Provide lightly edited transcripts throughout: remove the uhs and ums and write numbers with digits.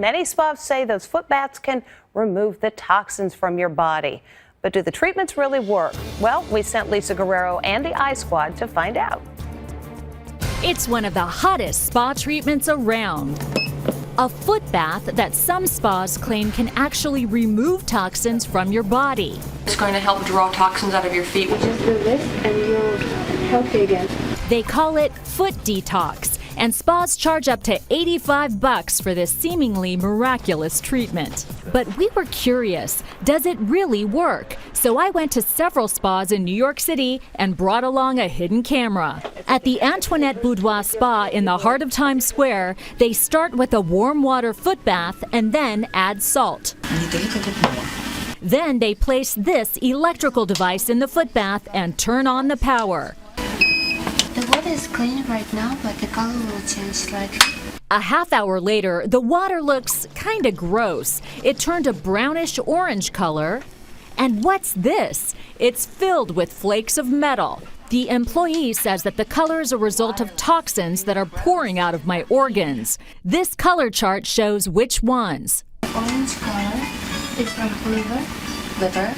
many spas say those foot baths can remove the toxins from your body. But do the treatments really work? Well, we sent Lisa Guerrero and the Eye Squad to find out. It's one of the hottest spa treatments around. A foot bath that some spas claim can actually remove toxins from your body. It's going to help draw toxins out of your feet. Just do this and you're healthy again. They call it foot detox, and spas charge up to $85 for this seemingly miraculous treatment. But we were curious, does it really work? So I went to several spas in New York City and brought along a hidden camera. At the Antoinette Boudoir Spa in the heart of Times Square, they start with a warm water foot bath and then add salt. Then they place this electrical device in the foot bath and turn on the power. The water is clean right now, but the color will change slightly. A half hour later, the water looks kinda gross. It turned a brownish orange color. And what's this? It's filled with flakes of metal. The employee says that the color is a result of toxins that are pouring out of my organs. This color chart shows which ones. Orange color is from liver,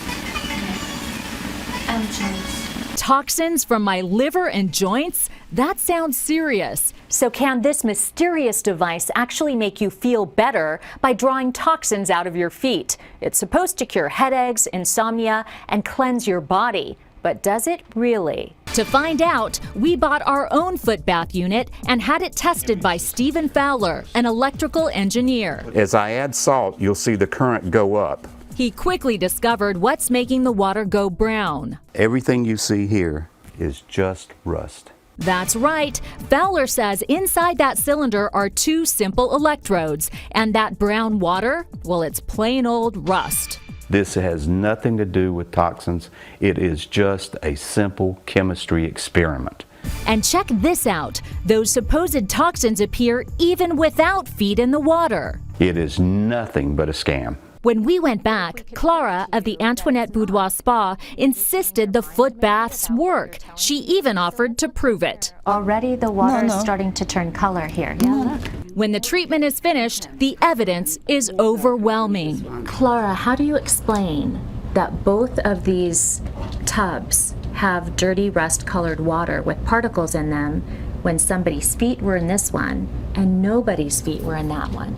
and joints. Toxins from my liver and joints? That sounds serious. So can this mysterious device actually make you feel better by drawing toxins out of your feet? It's supposed to cure headaches, insomnia, and cleanse your body. But does it really? To find out, we bought our own foot bath unit and had it tested by Stephen Fowler, an electrical engineer. As I add salt, you'll see the current go up. He quickly discovered what's making the water go brown. Everything you see here is just rust. That's right. Fowler says inside that cylinder are two simple electrodes, and that brown water, well, it's plain old rust. This has nothing to do with toxins. It is just a simple chemistry experiment. And check this out. Those supposed toxins appear even without feet in the water. It is nothing but a scam. When we went back, Clara of the Antoinette Boudoir Spa insisted the foot baths work. She even offered to prove it. Already the water is starting to turn color here. Yeah, look. When the treatment is finished, the evidence is overwhelming. Clara, how do you explain that both of these tubs have dirty rust-colored water with particles in them when somebody's feet were in this one and nobody's feet were in that one?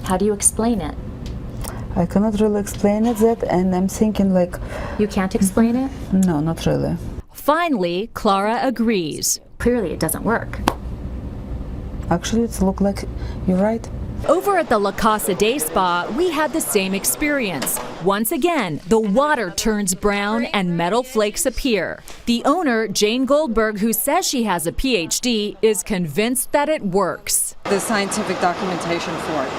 How do you explain it? I cannot really explain it that, and I'm thinking like... You can't explain it? No, not really. Finally, Clara agrees. Clearly it doesn't work. Actually, it looks like you're right. Over at the La Casa Day Spa, we had the same experience. Once again, the water turns brown and metal flakes appear. The owner, Jane Goldberg, who says she has a PhD, is convinced that it works. The scientific documentation for it.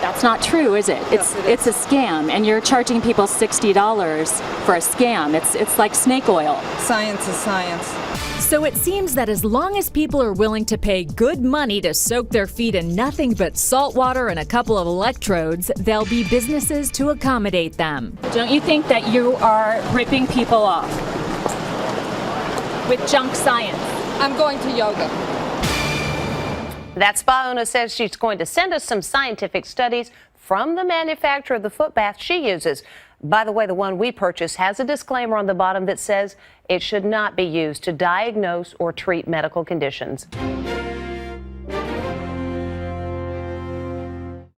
That's not true, is it? It's a scam, and you're charging people $60 for a scam. It's like snake oil. Science is science. So it seems that as long as people are willing to pay good money to soak their feet in nothing but salt water and a couple of electrodes, there'll be businesses to accommodate them. Don't you think that you are ripping people off with junk science? I'm going to yoga. That spa owner says she's going to send us some scientific studies from the manufacturer of the foot bath she uses. By the way, the one we purchased has a disclaimer on the bottom that says it should not be used to diagnose or treat medical conditions.